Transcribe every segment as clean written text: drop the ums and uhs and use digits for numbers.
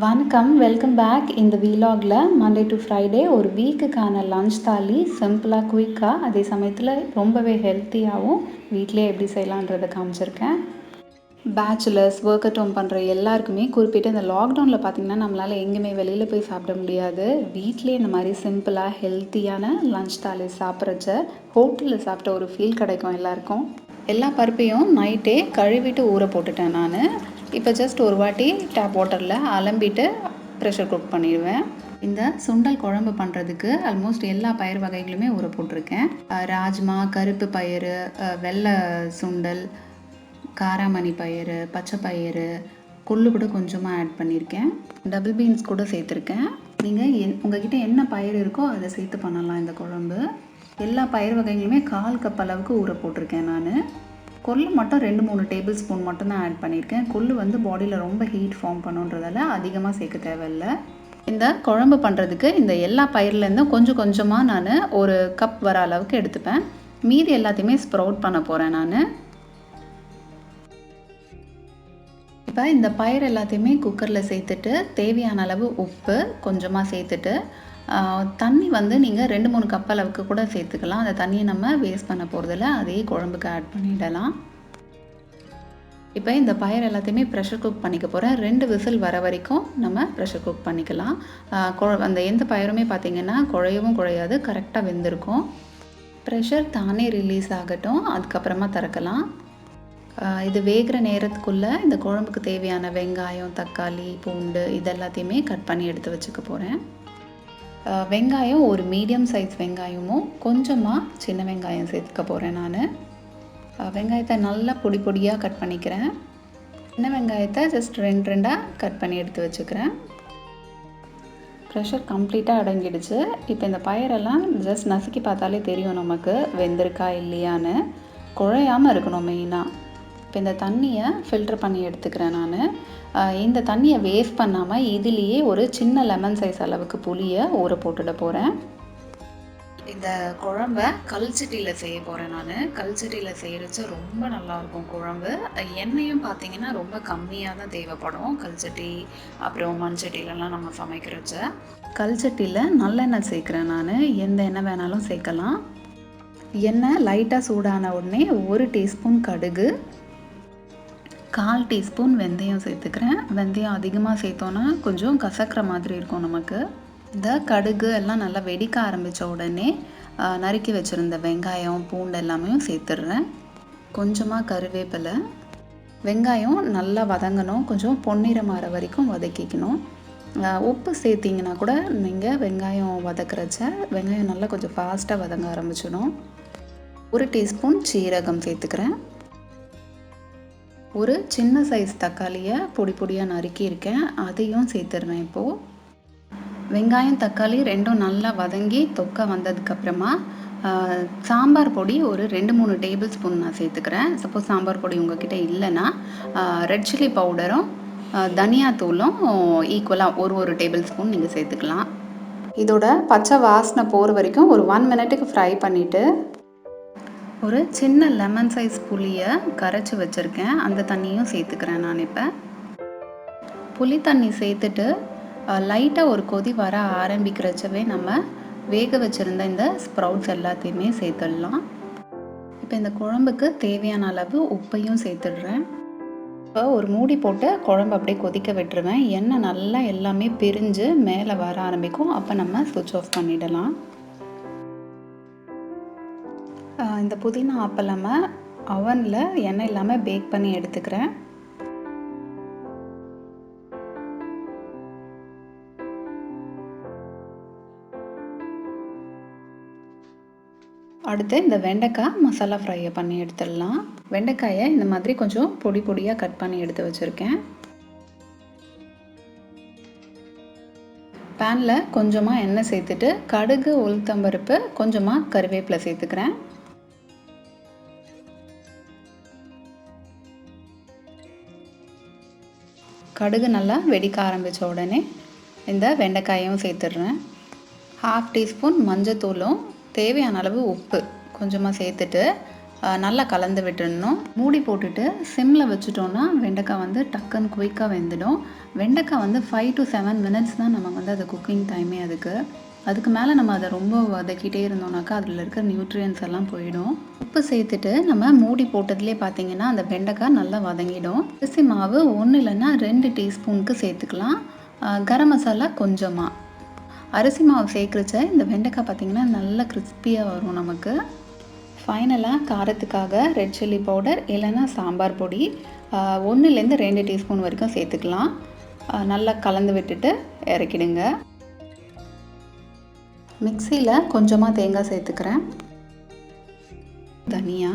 வணக்கம், welcome back. இந்த வீலாகில் Monday to Friday ஒரு வீக்குக்கான லன்ச் தாலி சிம்பிளாக குயிக்காக அதே சமயத்தில் ரொம்பவே ஹெல்த்தியாகவும் வீட்டிலே எப்படி செய்யலான்றதை காமிச்சிருக்கேன். பேச்சுலர்ஸ் ஒர்க் அட் ஹோம் பண்ணுற எல்லாருக்குமே குறிப்பிட்டு இந்த லாக்டவுனில் பார்த்திங்கன்னா நம்மளால் எங்கேயுமே வெளியில் போய் சாப்பிட முடியாது. வீட்டிலே இந்த மாதிரி சிம்பிளாக ஹெல்த்தியான லன்ச் தாலி சாப்பிட்றச்ச ஹோட்டலில் சாப்பிட்ட ஒரு ஃபீல் கிடைக்கும் எல்லாருக்கும். எல்லா பருப்பையும் நைட்டே கழுவிட்டு ஊற போட்டுட்டேன் நான். இப்போ ஜஸ்ட் ஒரு வாட்டி டேப் வாட்டரில் அலம்பிட்டு ப்ரெஷர் குக் பண்ணிடுவேன். இந்த சுண்டல் குழம்பு பண்ணுறதுக்கு ஆல்மோஸ்ட் எல்லா பயிர் வகைகளுமே ஊற போட்டிருக்கேன். ராஜ்மா, கருப்பு பயிறு, வெள்ளை சுண்டல், காராமணி பயிறு, பச்சை பயிறு, கொள்ளு கூட கொஞ்சமாக ஆட் பண்ணியிருக்கேன். டபுள் பீன்ஸ் கூட சேர்த்துருக்கேன். நீங்கள் உங்கள்கிட்ட என்ன பயிர் இருக்கோ அதை சேர்த்து பண்ணலாம் இந்த குழம்பு. எல்லா பயிர் வகைகளுமே 1/4 கப் அளவுக்கு ஊற போட்டிருக்கேன் நான். கொள்ளு மட்டும் 2-3 டேபிள் ஸ்பூன் மட்டும்தான் ஆட் பண்ணியிருக்கேன். கொள்ளு வந்து பாடியில் ரொம்ப ஹீட் ஃபார்ம் பண்ணுன்றதால அதிகமாக சேர்க்க தேவையில்லை. இந்த குழம்பு பண்ணுறதுக்கு இந்த எல்லா பயிர்லேருந்தும் கொஞ்சம் கொஞ்சமாக நான் ஒரு கப் வர அளவுக்கு எடுத்துப்பேன். மீதி எல்லாத்தையுமே ஸ்ப்ரவுட் பண்ண போகிறேன் நான். இப்போ இந்த பயிர் எல்லாத்தையுமே குக்கரில் சேர்த்துட்டு தேவையான அளவு உப்பு கொஞ்சமாக சேர்த்துட்டு தண்ணி வந்து நீங்கள் 2-3 கப் அளவுக்கு கூட சேர்த்துக்கலாம். அந்த தண்ணியை நம்ம வேஸ்ட் பண்ண போகிறதில்ல, அதே குழம்புக்கு ஆட் பண்ணிடலாம். இப்போ இந்த பயிர் எல்லாத்தையுமே ப்ரெஷர் குக் பண்ணிக்க போகிறேன். 2 விசில் வர வரைக்கும் நம்ம ப்ரெஷர் குக் பண்ணிக்கலாம். அந்த எந்த பயிறுமே பார்த்திங்கன்னா குழையவும் குழையாது, கரெக்டாக வெந்திருக்கும். ப்ரெஷர் தானே ரிலீஸ் ஆகட்டும், அதுக்கப்புறமா திறக்கலாம். இது வேகிற நேரத்துக்குள்ளே இந்த குழம்புக்கு தேவையான வெங்காயம், தக்காளி, பூண்டு இது எல்லாத்தையுமே கட் பண்ணி எடுத்து வச்சுக்க போகிறேன். வெங்காயம் ஒரு மீடியம் சைஸ் வெங்காயமும் கொஞ்சமாக சின்ன வெங்காயம் சேர்த்துக்க போகிறேன் நான். வெங்காயத்தை நல்லா பொடி பொடியாக கட் பண்ணிக்கிறேன். சின்ன வெங்காயத்தை ஜஸ்ட் 2 கட் பண்ணி எடுத்து வச்சுக்கிறேன். ப்ரெஷர் கம்ப்ளீட்டாக அடங்கிடுச்சு. இப்போ இந்த பயிரெல்லாம் ஜஸ்ட் நசுக்கி பார்த்தாலே தெரியும் நமக்கு வெந்திருக்கா இல்லையான்னு. குழையாமல் இருக்கணும் மெயினாக. இப்போ இந்த தண்ணியை ஃபில்டர் பண்ணி எடுத்துக்கிறேன் நான். இந்த தண்ணியை வேஸ்ட் பண்ணாமல் இதுலேயே ஒரு சின்ன லெமன் சைஸ் அளவுக்கு புளியை ஊற போட்டுட போகிறேன். இந்த குழம்பை கல்சட்டியில் செய்ய போகிறேன் நான். கல்சட்டியில் செய்கிறச்ச ரொம்ப நல்லாயிருக்கும் குழம்பு. எண்ணெயும் பார்த்திங்கன்னா ரொம்ப கம்மியாக தான் தேவைப்படும். கல்சட்டி அப்புறம் மண்சட்டிலலாம் நம்ம சமைக்கிறச்ச. கல்சட்டியில் நல்லெண்ணெய் சேர்க்குறேன் நான். எந்த எண்ணெய் வேணாலும் சேர்க்கலாம். எண்ணெய் லைட்டாக சூடான உடனே 1 டீஸ்பூன் கடுகு, 1/4 டீஸ்பூன் வெந்தயம் சேர்த்துக்கிறேன். வெந்தயம் அதிகமாக சேர்த்தோன்னா கொஞ்சம் கசக்கிற மாதிரி இருக்கும் நமக்கு. இந்த கடுகு எல்லாம் நல்லா வெடிக்க ஆரம்பித்த உடனே நறுக்கி வச்சுருந்த வெங்காயம், பூண்டு எல்லாமே சேர்த்துடுறேன். கொஞ்சமாக கருவேப்பிலை. வெங்காயம் நல்லா வதங்கணும், கொஞ்சம் பொன்னிறம் ஆற வரைக்கும் வதக்கிக்கணும். உப்பு சேர்த்திங்கன்னா கூட நீங்கள் வெங்காயம் வதக்கிறச்ச வெங்காயம் நல்லா கொஞ்சம் ஃபாஸ்ட்டாக வதங்க ஆரம்பிச்சிடும். 1 டீஸ்பூன் சீரகம் சேர்த்துக்கிறேன். ஒரு சின்ன சைஸ் தக்காளியை பொடி பொடியாக நறுக்கியிருக்கேன், அதையும் சேர்த்துடுறேன். இப்போது வெங்காயம் தக்காளி ரெண்டும் நல்லா வதங்கி தொக்க வந்ததுக்கப்புறமா சாம்பார் பொடி ஒரு 2-3 டேபிள் ஸ்பூன் நான் சேர்த்துக்கிறேன். சப்போஸ் சாம்பார் பொடி உங்கள்கிட்ட இல்லைன்னா ரெட் சில்லி பவுடரும் தனியாத்தூளும் ஈக்குவலாக ஒரு டேபிள் ஸ்பூன் நீங்கள் சேர்த்துக்கலாம். இதோட பச்சை வாசனை போகிற வரைக்கும் ஒரு 1 மினிட்டுக்கு ஃப்ரை பண்ணிவிட்டு ஒரு சின்ன லெமன் சைஸ் புளியை கரைச்சி வச்சுருக்கேன், அந்த தண்ணியும் சேர்த்துக்கிறேன் நான். இப்போ புளி தண்ணி சேர்த்துட்டு லைட்டாக ஒரு கொதி வர ஆரம்பிக்கிறச்சவே நம்ம வேக வச்சுருந்த இந்த ஸ்ப்ரவுட்ஸ் எல்லாத்தையுமே சேர்த்துடலாம். இப்போ இந்த குழம்புக்கு தேவையான அளவு உப்பையும் சேர்த்துடுறேன். இப்போ ஒரு மூடி போட்டு குழம்பு அப்படியே கொதிக்க விட்டுருவேன். எண்ணெய் நல்லா எல்லாமே பிரிஞ்சு மேலே வர ஆரம்பிக்கும். அப்போ நம்ம ஸ்விட்ச் ஆஃப் பண்ணிடலாம். இந்த புதினா அப்பளமை அவனில் எண்ணெய் இல்லாமல் பேக் பண்ணி எடுத்துக்கிறேன். அடுத்து இந்த வெண்டைக்காய் மசாலா ஃப்ரையை பண்ணி எடுத்துடலாம். வெண்டைக்காயை இந்த மாதிரி கொஞ்சம் பொடி பொடியாக கட் பண்ணி எடுத்து வச்சுருக்கேன். பேனில் கொஞ்சமாக எண்ணெய் சேர்த்துட்டு கடுகு, உளுத்தம்பருப்பு, கொஞ்சமாக கருவேப்பிலை சேர்த்துக்கிறேன். கடுகு நல்லா வெடிக்க ஆரம்பித்த உடனே இந்த வெண்டைக்காயும் சேர்த்துடுறேன். 1/2 டீஸ்பூன் மஞ்சத்தூளும் தேவையான அளவு உப்பு கொஞ்சமாக சேர்த்துட்டு நல்லா கலந்து விட்டுடணும். மூடி போட்டுட்டு சிம்மில் வச்சுட்டோன்னா வெண்டைக்காய் வந்து டக்குன்னு குயிக்காக வெந்துடும். வெண்டைக்காய் வந்து 5 to 7 மினிட்ஸ் தான் நம்ம வந்து அது குக்கிங் டைமே அதுக்கு மேலே நம்ம அதை ரொம்ப வதக்கிட்டே இருந்தோம்னாக்கா அதில் இருக்கிற நியூட்ரியன்ஸ் எல்லாம் போயிடும். உப்பு சேர்த்துட்டு நம்ம மூடி போட்டதுலேயே பார்த்தீங்கன்னா அந்த வெண்டைக்காய் நல்லா வதங்கிடும். அரிசி மாவு 1 இல்லைன்னா 2 டீஸ்பூனுக்கு சேர்த்துக்கலாம். கரம் மசாலா கொஞ்சமாக. அரிசி மாவு சேர்க்குறச்ச இந்த வெண்டைக்காய் பார்த்திங்கன்னா நல்லா கிறிஸ்பியாக வரும் நமக்கு. ஃபைனலாக காரத்துக்காக ரெட் சில்லி பவுடர் இல்லைன்னா சாம்பார் பொடி 1லேருந்து 2 டீஸ்பூன் வரைக்கும் சேர்த்துக்கலாம். நல்லா கலந்து விட்டுட்டு இறக்கிடுங்க. மிக்சியில் கொஞ்சமாக தேங்காய் சேர்த்துக்கிறேன். தனியா,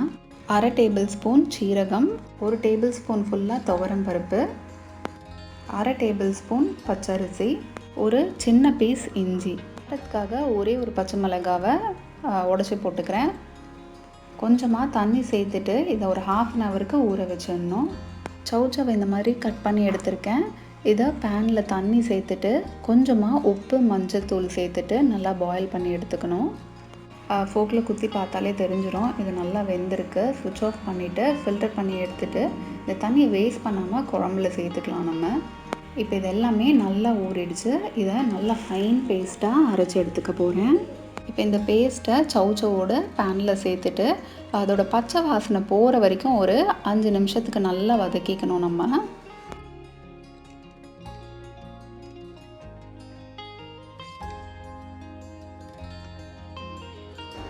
1/2 டேபிள் ஸ்பூன் சீரகம், 1 டேபிள் ஸ்பூன் ஃபுல்லாக துவரம் பருப்பு, 1/2 டேபிள் ஸ்பூன் பச்சரிசி, ஒரு சின்ன பீஸ் இஞ்சி. அதுக்காக ஒரே ஒரு பச்சை மிளகாவை உடச்சி போட்டுக்கிறேன். கொஞ்சமாக தண்ணி சேர்த்துட்டு இதை ஒரு 1/2 ஹவருக்கு ஊற வச்சிடணும். சௌச்சவை இந்த மாதிரி கட் பண்ணி எடுத்திருக்கேன். இதை பேனில் தண்ணி சேர்த்துட்டு கொஞ்சமாக உப்பு மஞ்சத்தூள் சேர்த்துட்டு நல்லா பாயில் பண்ணி எடுத்துக்கணும். ஃபோக்கில் குத்தி பார்த்தாலே தெரிஞ்சிடும் இது நல்லா வெந்திருக்கு. ஸ்விட்ச் ஆஃப் பண்ணிவிட்டு ஃபில்டர் பண்ணி எடுத்துகிட்டு இந்த தண்ணியை வேஸ்ட் பண்ணாமல் குழம்புல சேர்த்துக்கலாம் நம்ம. இப்போ இது எல்லாமே நல்லா ஊறிடுச்சு. இதை நல்லா ஃபைன் பேஸ்ட்டாக அரைச்சி எடுத்துக்க போகிறேன். இப்போ இந்த பேஸ்ட்டை சௌச்சவோட பேனில் சேர்த்துட்டு அதோட பச்சை வாசனை போகிற வரைக்கும் ஒரு 5 நிமிஷத்துக்கு நல்லா வதக்கிக்கணும் நம்ம.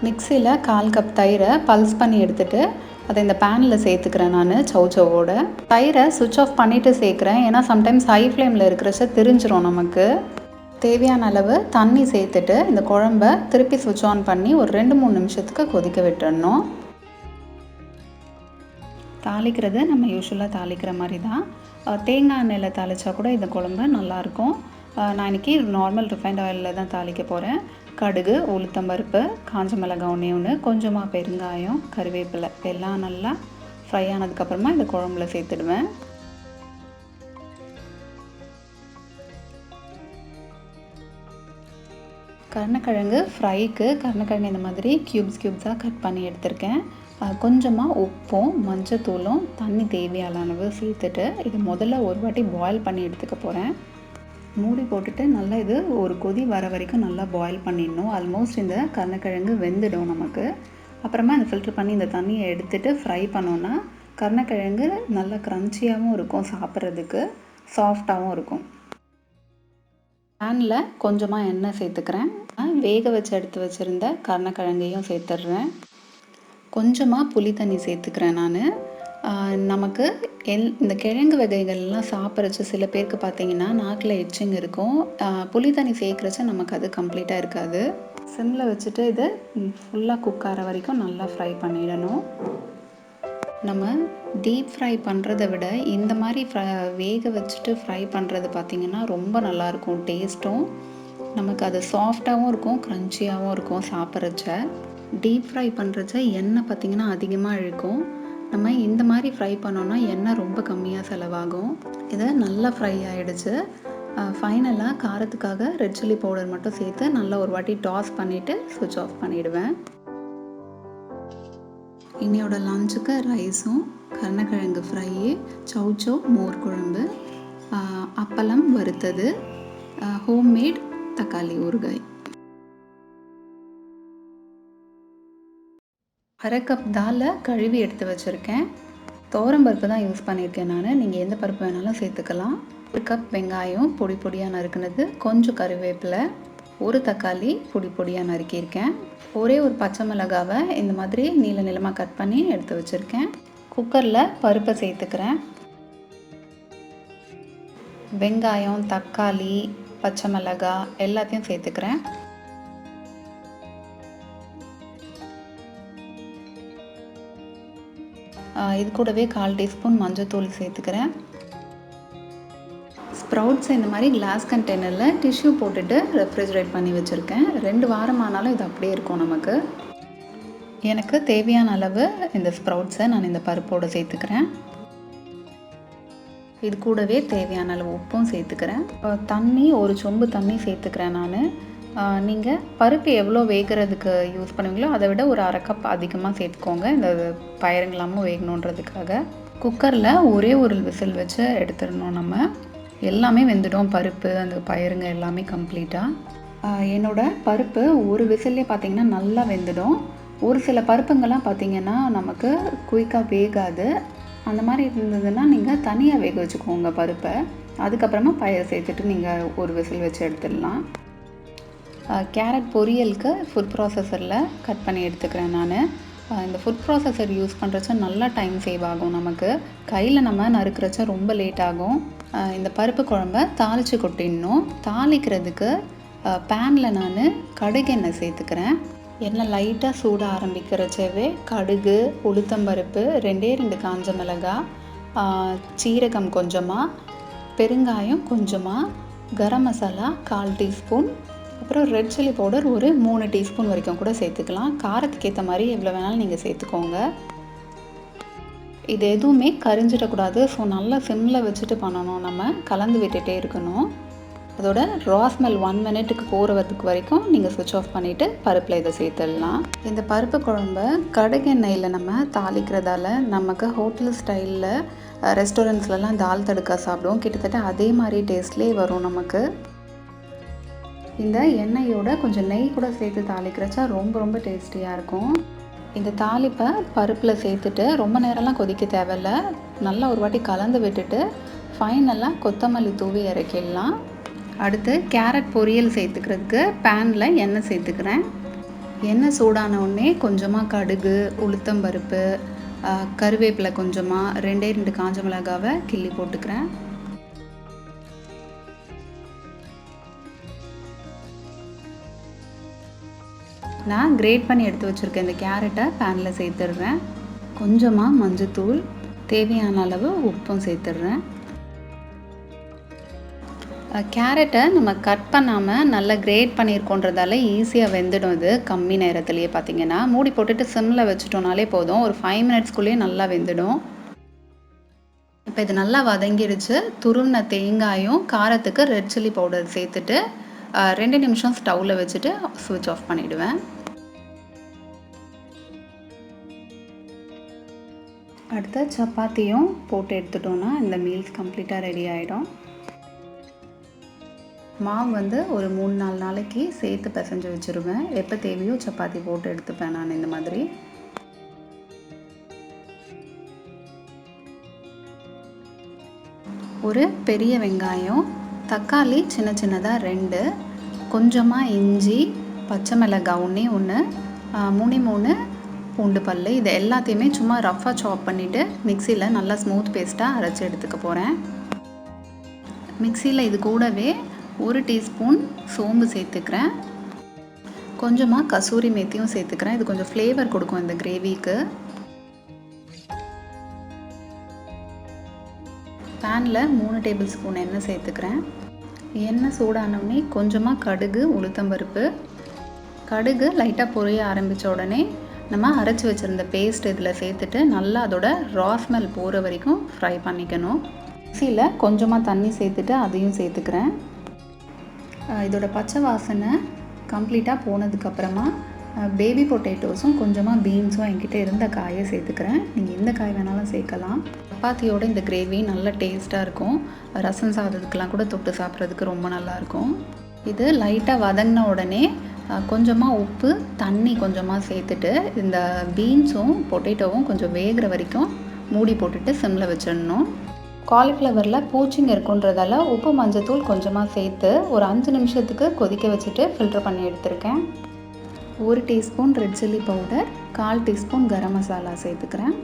மிக்சியில் 1/4 கப் தயிரை பல்ஸ் பண்ணி எடுத்துகிட்டு அதை இந்த பேனில் சேர்த்துக்கிறேன் நான் சௌச்சவோட. தயிரை சுவிட்ச் ஆஃப் பண்ணிவிட்டு சேர்க்குறேன். ஏன்னா சம்டைம்ஸ் ஹை ஃப்ளேமில் இருக்கிறச்ச தெரிஞ்சிடும் நமக்கு. தேவையான அளவு தண்ணி சேர்த்துட்டு இந்த குழம்ப திருப்பி சுவிட்ச் ஆன் பண்ணி ஒரு 2-3 நிமிஷத்துக்கு கொதிக்க விட்டுடணும். தாளிக்கிறது நம்ம யூஸ்வலாக தாளிக்கிற மாதிரி தான். தேங்காய் எண்ணெயில் தாளித்தா கூட இந்த குழம்பு நல்லாயிருக்கும். நான் இன்றைக்கி நார்மல் ரிஃபைண்ட் ஆயிலில் தான் தாளிக்க போகிறேன். கடுகு, உளுத்தம்பருப்பு, காஞ்ச மிளகாய் 1, கொஞ்சமாக பெருங்காயம், கருவேப்பிலை எல்லாம் நல்லா ஃப்ரை ஆனதுக்கப்புறமா இந்த குழம்புல சேர்த்துடுவேன். கருணக்கிழங்கு ஃப்ரைக்கு கருணக்கிழங்கு இந்த மாதிரி க்யூப்ஸாக கட் பண்ணி எடுத்திருக்கேன். கொஞ்சமாக உப்பும் மஞ்சத்தூளும் தண்ணி தேவையான அளவு சேர்த்துட்டு இது முதல்ல ஒரு வாட்டி பாயில் பண்ணி எடுத்துக்க போகிறேன். மூடி போட்டுட்டு நல்லா இது ஒரு கொதி வர வரைக்கும் நல்லா பாயில் பண்ணிடணும். ஆல்மோஸ்ட் இந்த கருணக்கிழங்கு வெந்துடும் நமக்கு. அப்புறமா இந்த ஃபில்டர் பண்ணி இந்த தண்ணியை எடுத்துகிட்டு ஃப்ரை பண்ணோன்னா கருணக்கிழங்கு நல்லா க்ரன்ச்சியாகவும் இருக்கும், சாப்பிட்றதுக்கு சாஃப்டாகவும் இருக்கும். பேனில் கொஞ்சமாக எண்ணெய் சேர்த்துக்கிறேன். வேக வச்சு எடுத்து வச்சுருந்த கருணக்கிழங்கையும் சேர்த்துட்றேன். கொஞ்சமாக புளி தண்ணி சேர்த்துக்கிறேன் நான். நமக்கு இந்த கிழங்கு வகைகள்லாம் சாப்பிட்றச்ச சில பேருக்கு பார்த்திங்கன்னா நாக்கில் எச்சிங் இருக்கும். புளி தண்ணி சேர்க்குறச்ச நமக்கு அது கம்ப்ளீட்டாக இருக்காது. சிம்மில் வச்சுட்டு இதை ஃபுல்லாக குக் ஆகிற வரைக்கும் நல்லா ஃப்ரை பண்ணிடணும். நம்ம டீப் ஃப்ரை பண்ணுறதை விட இந்த மாதிரி வேக வச்சுட்டு ஃப்ரை பண்ணுறது பார்த்திங்கன்னா ரொம்ப நல்லாயிருக்கும். டேஸ்ட்டும் நமக்கு அது சாஃப்டாகவும் இருக்கும், க்ரன்ச்சியாகவும் இருக்கும் சாப்பிட்றச்ச. டீப் ஃப்ரை பண்ணுறச்ச எண்ணெய் பார்த்திங்கன்னா அதிகமாக இழுக்கும். நம்ம இந்த மாதிரி ஃப்ரை பண்ணோன்னா எண்ணெய் ரொம்ப கம்மியாக செலவாகும். இதை நல்லா ஃப்ரை ஆகிடுச்சு. ஃபைனலாக காரத்துக்காக ரெட் சில்லி பவுடர் மட்டும் சேர்த்து நல்லா ஒரு வாட்டி டாஸ் பண்ணிவிட்டு ஸ்விட்ச் ஆஃப் பண்ணிவிடுவேன். இன்னையோட லஞ்சுக்கு ரைஸும் கருணக்கிழங்கு ஃப்ரை, சௌச்சோ மோர் குழம்பு, அப்பளம் வறுத்தது, ஹோம்மேட் தக்காளி ஊறுகாய். 1/2 கப் தாலை கழுவி எடுத்து வச்சுருக்கேன். துவரம் பருப்பு தான் யூஸ் பண்ணியிருக்கேன் நான். நீங்கள் எந்த பருப்பு வேணாலும் சேர்த்துக்கலாம். 1 கப் வெங்காயம் பொடி பொடியாக நறுக்குனது, கொஞ்சம் கருவேப்பிலை, 1 தக்காளி பொடி பொடியாக நறுக்கியிருக்கேன். ஒரே ஒரு பச்சை மிளகாவை இந்த மாதிரி நீள நீளமாக கட் பண்ணி எடுத்து வச்சுருக்கேன். குக்கரில் பருப்பை சேர்த்துக்கிறேன். வெங்காயம், தக்காளி, பச்சை மிளகாய் எல்லாத்தையும் சேர்த்துக்கிறேன். இது கூடவே 1/4 டீஸ்பூன் மஞ்சத்தூள் சேர்த்துக்கிறேன். ஸ்ப்ரவுட்ஸ் இந்த மாதிரி கிளாஸ் கண்டெய்னரில் டிஷ்யூ போட்டுட்டு ரெஃப்ரிஜரேட் பண்ணி வச்சுருக்கேன். 2 வாரம் ஆனாலும் இது அப்படியே இருக்கும் நமக்கு. எனக்கு தேவையான அளவு இந்த ஸ்ப்ரவுட்ஸை நான் இந்த பருப்போடு சேர்த்துக்கிறேன். இது கூடவே தேவையான அளவு உப்பும் சேர்த்துக்கிறேன். தண்ணி 1 சொம்பு தண்ணி சேர்த்துக்கிறேன் நான். நீங்கள் பருப்பு எவ்வளோ வேகிறதுக்கு யூஸ் பண்ணுவீங்களோ அதை விட ஒரு 1/2 கப் அதிகமாக சேர்த்துக்கோங்க, இந்த பயறுங்களாமும் வேகணுன்றதுக்காக. குக்கரில் ஒரே ஒரு விசில் வச்சு எடுத்துடணும். நம்ம எல்லாமே வெந்துடும், பருப்பு அந்த பயறுங்க எல்லாமே கம்ப்ளீட்டாக. என்னோடய பருப்பு ஒரு விசில்லே பார்த்திங்கன்னா நல்லா வெந்துடும். ஒரு சில பருப்புங்கள்லாம் பார்த்திங்கன்னா நமக்கு குயிக்காக வேகாது. அந்த மாதிரி இருந்ததுன்னா நீங்கள் தனியாக வேக வச்சுக்கோங்க பருப்பை. அதுக்கப்புறமா பயறு சேர்த்துட்டு நீங்கள் ஒரு விசில் வச்சு எடுத்துடலாம். கேரட் பொரியலுக்கு ஃபுட் ப்ராசஸரில் கட் பண்ணி எடுத்துக்கிறேன் நான். இந்த ஃபுட் ப்ராசஸர் யூஸ் பண்ணுறச்ச நல்லா டைம் சேவ் ஆகும் நமக்கு. கையில் நம்ம நறுக்கிறச்ச ரொம்ப லேட் ஆகும். இந்த பருப்பு குழம்ப தாளித்து கொட்டிடணும். தாளிக்கிறதுக்கு பேனில் நான் கடுகு எண்ணெய் சேர்த்துக்கிறேன். எண்ணெய் லைட்டாக சூட ஆரம்பிக்கிறச்சவே கடுகு, உளுத்தம்பருப்பு, 2 காஞ்ச மிளகாய், சீரகம் கொஞ்சமாக, பெருங்காயம் கொஞ்சமாக, கரம் மசாலா 1/4 டீஸ்பூன், அப்புறம் ரெட் சில்லி பவுடர் ஒரு 3 டீஸ்பூன் வரைக்கும் கூட சேர்த்துக்கலாம். காரத்துக்கு ஏற்ற மாதிரி எவ்வளோ வேணாலும் நீங்கள் சேர்த்துக்கோங்க. இது எதுவுமே கரிஞ்சிடக்கூடாது. ஸோ நல்லா சிம்மில் வச்சுட்டு பண்ணணும். நம்ம கலந்து விட்டுட்டே இருக்கணும். அதோட ரா ஸ்மெல் 1 மினிட்டுக்கு போகிறதுக்கு வரைக்கும் நீங்கள் ஸ்விட்ச் ஆஃப் பண்ணிவிட்டு பருப்பில் இதை சேர்த்துடலாம். இந்த பருப்பு குழம்ப கடுகு எண்ணெயில் நம்ம தாளிக்கிறதால நமக்கு ஹோட்டல் ஸ்டைலில் ரெஸ்டாரண்ட்ஸ்லலாம் தால் தடுக்கா சாப்பிடுவோம். கிட்டத்தட்ட அதே மாதிரி டேஸ்ட்லேயே வரும் நமக்கு. இந்த எண்ணெயோட கொஞ்சம் நெய் கூட சேர்த்து தாளிக்கிறச்சா ரொம்ப டேஸ்டியாக இருக்கும். இந்த தாளிப்பை பருப்பில் சேர்த்துட்டு ரொம்ப நேரம்லாம் கொதிக்க தேவையில்ல. நல்லா ஒரு வாட்டி கலந்து விட்டுட்டு ஃபைனலாக கொத்தமல்லி தூவி இறக்கிடலாம். அடுத்து கேரட் பொரியல் சேர்த்துக்கிறதுக்கு பேனில் எண்ணெய் சேர்த்துக்கிறேன். எண்ணெய் சூடான உடனே கொஞ்சமாக கடுகு, உளுத்தம்பருப்பு, கருவேப்பிலை கொஞ்சமாக, 2 காஞ்ச மிளகாவை கிள்ளி போட்டுக்கிறேன். நான் கிரேட் பண்ணி எடுத்து வச்சுருக்கேன் இந்த கேரட்டை பேனில் சேர்த்துடுறேன். கொஞ்சமாக மஞ்சத்தூள், தேவையான அளவு உப்பும் சேர்த்துடுறேன். கேரட்டை நம்ம கட் பண்ணாமல் நல்லா கிரேட் பண்ணியிருக்கோன்றதால ஈஸியாக வெந்துடும். இது கம்மி நேரத்துலேயே பார்த்திங்கன்னா மூடி போட்டுட்டு சிம்மில் வச்சுட்டோனாலே போதும், ஒரு 5 மினிட்ஸ்க்குள்ளேயே நல்லா வெந்துடும். இப்போ இது நல்லா வதங்கிடுச்சு. துருவின தேங்காயும் காரத்துக்கு ரெட் சில்லி பவுடர் சேர்த்துட்டு 2 நிமிஷம் ஸ்டவ்வில் வச்சுட்டு ஸ்விட்ச் ஆஃப் பண்ணிவிடுவேன். அடுத்த சப்பாத்தியும் போட்டு எடுத்துட்டோன்னா இந்த மீல்ஸ் கம்ப்ளீட்டாக ரெடி ஆகிடும். மாவு ஒரு 3-4 நாளைக்கு சேர்த்து பிசைஞ்சு வச்சுருவேன். எப்போ தேவையோ சப்பாத்தி போட்டு எடுத்துப்பேன் நான் இந்த மாதிரி. ஒரு பெரிய வெங்காயம், தக்காளி சின்ன சின்னதாக 2, கொஞ்சமாக இஞ்சி, பச்சை மிளகாய் 1, 3 பூண்டு பல், இது எல்லாத்தையுமே சும்மா ரஃப்பாக சாப் பண்ணிவிட்டு மிக்சியில் நல்லா ஸ்மூத் பேஸ்ட்டாக அரைச்சி எடுத்துக்க போகிறேன். மிக்சியில் இது கூடவே 1 டீஸ்பூன் சோம்பு சேர்த்துக்கிறேன். கொஞ்சமாக கசூரி மேத்தியும் சேர்த்துக்கிறேன். இது கொஞ்சம் ஃப்ளேவர் கொடுக்கும் இந்த கிரேவிக்கு. பேனில் 3 டேபிள் ஸ்பூன் எண்ணெய் சேர்த்துக்கிறேன். எண்ணெய் சூடானோடனே கொஞ்சமாக கடுகு, உளுத்தம்பருப்பு. கடுகு லைட்டாக பொரிய ஆரம்பித்த உடனே நம்ம அரைச்சி வச்சுருந்த பேஸ்ட் இதில் சேர்த்துட்டு நல்லா அதோட ரா ஸ்மெல் போகிற வரைக்கும் ஃப்ரை பண்ணிக்கணும். மிக்சியில் கொஞ்சமாக தண்ணி சேர்த்துட்டு அதையும் சேர்த்துக்கிறேன். இதோட பச்சை வாசனை கம்ப்ளீட்டாக போனதுக்கப்புறமா பேபி பொட்டேட்டோஸும் கொஞ்சமாக பீன்ஸும் என்கிட்ட இருந்த காயை சேர்த்துக்கிறேன். நீங்கள் எந்த காய் வேணாலும் சேர்க்கலாம். சப்பாத்தியோட இந்த கிரேவி நல்ல டேஸ்ட்டாக இருக்கும். ரசம் சாதத்துக்கெலாம் கூட தொட்டு சாப்பிட்றதுக்கு ரொம்ப நல்லாயிருக்கும். இது லைட்டாக வதங்கின உடனே கொஞ்சமாக உப்பு, தண்ணி கொஞ்சமாக சேர்த்துட்டு இந்த பீன்ஸும் பொட்டேட்டோவும் கொஞ்சம் வேகிற வரைக்கும் மூடி போட்டுட்டு சிம்மில் வச்சிடணும். காலிஃப்ளவரில் பூச்சிங்க இருக்குன்றதால உப்பு, மஞ்சத்தூள் கொஞ்சமாக சேர்த்து ஒரு 5 நிமிஷத்துக்கு கொதிக்க வச்சுட்டு ஃபில்டர் பண்ணி எடுத்திருக்கேன். 1 teaspoon red chilli powder, 1/4 teaspoon garam masala சேர்த்துக்கிறேன்.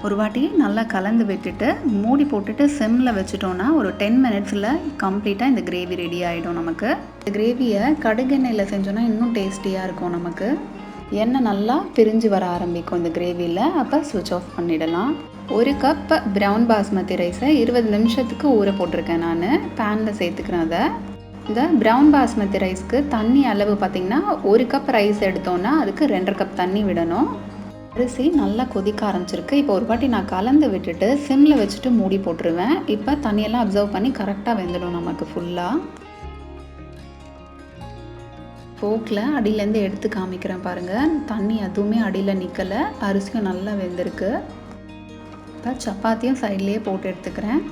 ஒரு வாட்டி நல்லா கலந்து விட்டுட்டு மூடி போட்டுட்டு சிம்மில் வச்சுட்டோன்னா ஒரு 10 மினிட்ஸில் கம்ப்ளீட்டாக இந்த கிரேவி ரெடி ஆகிடும் நமக்கு. இந்த கிரேவியை கடுகெண்ணெயில் செஞ்சோன்னா இன்னும் டேஸ்டியாக இருக்கும் நமக்கு. எண்ணெய் நல்லா பிரிஞ்சு வர ஆரம்பிக்கும் இந்த கிரேவியில். அப்போ ஸ்விட்ச் ஆஃப் பண்ணிடலாம். 1 கப் ப்ரௌன் பாஸ்மதி ரைஸை 20 நிமிஷத்துக்கு ஊற போட்டிருக்கேன் நான். பேனில் சேர்த்துக்கிறேன் அதை. இந்த ப்ரௌன் பாஸ்மதி ரைஸ்க்கு தண்ணி அளவு பார்த்திங்கன்னா 1 கப் ரைஸ் எடுத்தோன்னா அதுக்கு 2.5 கப் தண்ணி விடணும். அரிசி நல்லா கொதிக்க ஆரம்பிச்சிருக்கு. இப்போ ஒரு வாட்டி நான் கலந்து விட்டுட்டு சிம்மில் வச்சுட்டு மூடி போட்டுருவேன். இப்போ தண்ணியெல்லாம் அப்சர்வ் பண்ணி கரெக்டாக வெந்துடும் நமக்கு ஃபுல்லாக. ஃபோக்கில் அடியிலேருந்து எடுத்து காமிக்கிறேன் பாருங்கள். தண்ணி எதுவுமே அடியில் நிற்கலை, அரிசியும் நல்லா வெந்திருக்கு. இப்போ சப்பாத்தியும் சைட்லேயே போட்டு எடுத்துக்கிறேன்.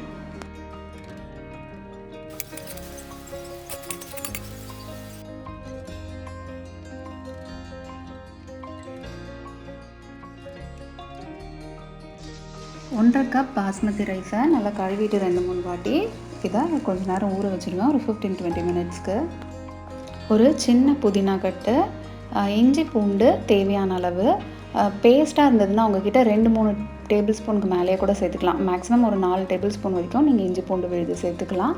ஒன்றரை கப் பாஸ்மதி ரைஸை நல்லா கழுவிட்டு 2-3 வாட்டி இதை கொஞ்ச நேரம் ஊற வச்சுருவேன், ஒரு 15-20 மினிட்ஸ்க்கு. ஒரு சின்ன புதினா கட்டு, இஞ்சி பூண்டு தேவையான அளவு. பேஸ்ட்டாக இருந்ததுன்னா உங்ககிட்ட 2-3 டேபிள் ஸ்பூனுக்கு மேலேயே கூட சேர்த்துக்கலாம். மேக்ஸிமம் ஒரு 4 டேபிள் ஸ்பூன் வரைக்கும் நீங்கள் இஞ்சி பூண்டு விழுது சேர்த்துக்கலாம்.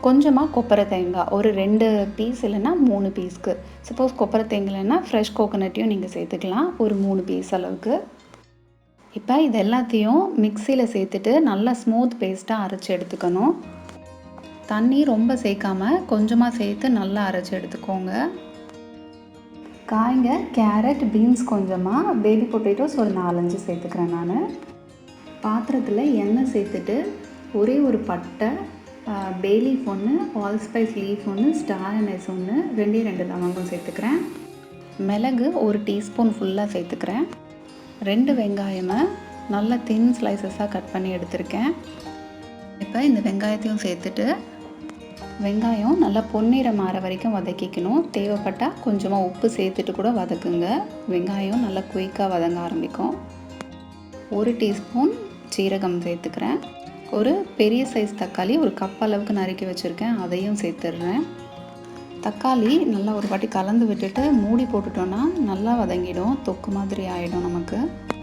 கொஞ்சமாக கொப்பரை தேங்காய், ஒரு 2 பீஸ் இல்லைன்னா 3 பீஸ்க்கு. சப்போஸ் கொப்பரை தேங்காய் இல்லைன்னா ஃப்ரெஷ் கோகோனட்டையும் நீங்கள் சேர்த்துக்கலாம், ஒரு 3 பீஸ் அளவுக்கு. இப்போ இது எல்லாத்தையும் மிக்சியில் சேர்த்துட்டு நல்லா ஸ்மூத் பேஸ்ட்டாக அரைச்சி எடுத்துக்கணும். தண்ணி ரொம்ப சேர்க்காமல் கொஞ்சமாக சேர்த்து நல்லா அரைச்சி எடுத்துக்கோங்க. காய்ங்க கேரட், பீன்ஸ் கொஞ்சமாக, பேபி பொட்டேட்டோஸ் ஒரு 4-5 சேர்த்துக்கிறேன் நான். பாத்திரத்தில் எண்ணெய் சேர்த்துட்டு ஒரே ஒரு பட்டை, பே leaf 1, allspice leaf 1, star anise 1, 2 லவங்கம் சேர்த்துக்கிறேன். மிளகு ஒரு டீஸ்பூன் ஃபுல்லாக சேர்த்துக்கிறேன். 2 வெங்காயமை நல்லா தின் ஸ்லைசஸாக கட் பண்ணி எடுத்திருக்கேன். இப்போ இந்த வெங்காயத்தையும் சேர்த்துட்டு வெங்காயம் நல்லா பொன்னிறம் மாற வரைக்கும் வதக்கிக்கணும். தேவைப்பட்டால் கொஞ்சமாக உப்பு சேர்த்துட்டு கூட வதக்குங்க. வெங்காயம் நல்லா குயிக்காக வதங்க ஆரம்பிக்கும். 1 டீஸ்பூன் சீரகம் சேர்த்துக்கிறேன். ஒரு பெரிய சைஸ் தக்காளி ஒரு கப் அளவுக்கு நறுக்கி வச்சுருக்கேன், அதையும் சேர்த்துடுறேன். தக்காளி நல்லா ஒரு வாட்டி கலந்து விட்டுட்டு மூடி போட்டுட்டோன்னா நல்லா வதங்கிடும், தொக்கு மாதிரி ஆகிடும் நமக்கு.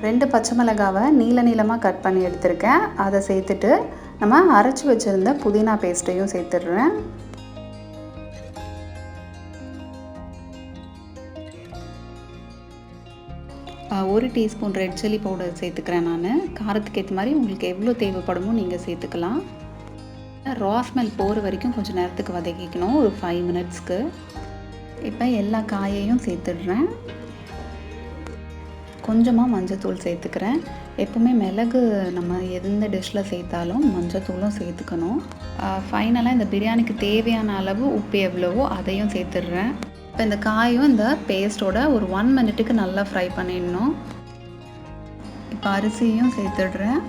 2 பச்சை மிளகாவை நீளமாக கட் பண்ணி எடுத்திருக்கேன், அதை சேர்த்துட்டு நம்ம அரைச்சி வச்சுருந்த புதினா பேஸ்ட்டையும் சேர்த்துடுறேன். ஒரு டீஸ்பூன் ரெட் சில்லி பவுடர் சேர்த்துக்கிறேன் நான். காரத்துக்கு ஏற்ற மாதிரி உங்களுக்கு எவ்வளோ தேவைப்படுமோ நீங்கள் சேர்த்துக்கலாம். ரா ஸ்மெல் போகிற வரைக்கும் கொஞ்சம் நேரத்துக்கு வதக்கிக்கணும், ஒரு 5 மினிட்ஸ்க்கு. இப்போ எல்லா காயையும் சேர்த்துடுறேன். கொஞ்சமாக மஞ்சத்தூள் சேர்த்துக்கிறேன். எப்போவுமே மிளகு நம்ம எந்த டிஷ்ஷில் சேர்த்தாலும் மஞ்சத்தூளும் சேர்த்துக்கணும். ஃபைனலாக இந்த பிரியாணிக்கு தேவையான அளவு உப்பு எவ்வளவோ அதையும் சேர்த்துடுறேன். இப்போ இந்த காயும் இந்த பேஸ்ட்டோட ஒரு 1 மினிட்டுக்கு நல்லா ஃப்ரை பண்ணிடணும். இப்போ அரிசியும் சேர்த்துடுறேன்.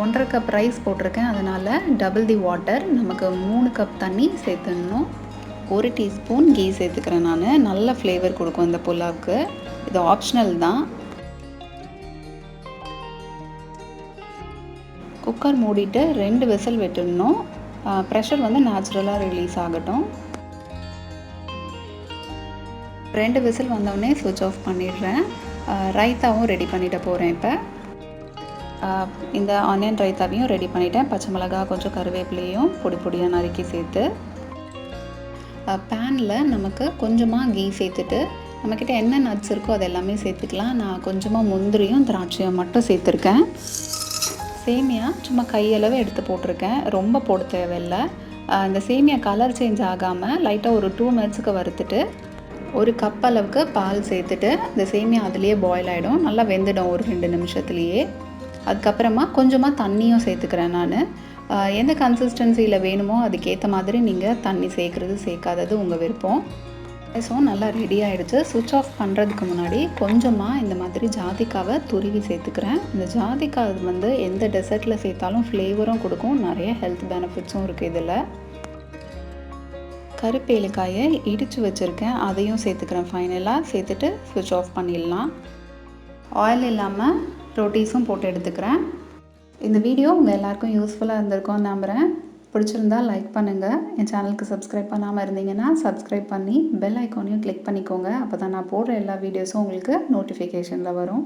1.5 கப் ரைஸ் போட்டிருக்கேன், அதனால் டபுள் தி வாட்டர், நமக்கு 3 கப் தண்ணி சேர்த்துடணும். 1 டீஸ்பூன் கீ சேர்த்துக்கிறேன் நான். நல்ல ஃப்ளேவர் கொடுக்கும் இந்த புலாவுக்கு, இது ஆப்ஷனல் தான். குக்கர் மூடிட்டு 2 விசில் விட்டுடணும். ப்ரெஷர் வந்து நேச்சுரலாக ரிலீஸ் ஆகட்டும். 2 விசில் வந்தோடனே ஸ்விட்ச் ஆஃப் பண்ணிடுறேன். ரைத்தாவும் ரெடி பண்ணிட்டு போகிறேன். இப்போ இந்த ஆனியன் ரைத்தாவையும் ரெடி பண்ணிட்டேன். பச்சை மிளகாய், கொஞ்சம் கருவேப்பிலையும் பொடியாக நறுக்கி சேர்த்து பேனில் நமக்கு கொஞ்சமாக கீ சேர்த்துட்டு நம்மக்கிட்ட என்ன நட்ஸ் இருக்கோ அது எல்லாமே சேர்த்துக்கலாம். நான் கொஞ்சமாக முந்திரியும் திராட்சையும் மட்டும் சேர்த்துருக்கேன். சேமியா சும்மா கையளவு எடுத்து போட்டிருக்கேன், ரொம்ப போட தேவையில்லை. இந்த சேமியா கலர் சேஞ்ச் ஆகாமல் லைட்டாக ஒரு 2 மினிட்ஸுக்கு வறுத்துட்டு 1 கப் அளவுக்கு பால் சேர்த்துட்டு இந்த சேமியா அதுலேயே பாயில் ஆகிடும், நல்லா வெந்துடும் ஒரு 2 நிமிஷத்துலேயே. அதுக்கப்புறமா கொஞ்சமாக தண்ணியும் சேர்த்துக்கிறேன் நான். எந்த கன்சிஸ்டன்சியில் வேணுமோ அதுக்கேற்ற மாதிரி நீங்கள் தண்ணி சேர்க்குறது சேர்க்காதது உங்கள் விருப்பம். ஸோ நல்லா ரெடி ஆகிடுச்சு. சுவிட்ச் ஆஃப் பண்ணுறதுக்கு முன்னாடி கொஞ்சமாக இந்த மாதிரி ஜாதிக்காவை துருவி சேர்த்துக்கிறேன். இந்த ஜாதிக்காய் வந்து எந்த டெசர்ட்டில் சேர்த்தாலும் ஃப்ளேவரும் கொடுக்கும், நிறைய ஹெல்த் பெனிஃபிட்ஸும் இருக்குது இதில். கருப்பேலுக்காயை இடித்து வச்சுருக்கேன், அதையும் சேர்த்துக்கிறேன். ஃபைனலாக சேர்த்துட்டு ஸ்விட்ச் ஆஃப் பண்ணிடலாம். ஆயில் இல்லாமல் ரொட்டீஸும் போட்டு எடுத்துக்கிறேன். இந்த வீடியோ உங்கள் எல்லாருக்கும் யூஸ்ஃபுல்லாக இருந்திருக்கும்னு நம்புகிறேன். பிடிச்சிருந்தா லைக் பண்ணுங்கள். என் சேனலுக்கு சப்ஸ்கிரைப் பண்ணாமல் இருந்தீங்கன்னா சப்ஸ்கிரைப் பண்ணி பெல் ஐக்கானையும் கிளிக் பண்ணிக்கோங்க. அப்போ தான் நான் போடுற எல்லா வீடியோஸும் உங்களுக்கு நோட்டிஃபிகேஷனில் வரும்.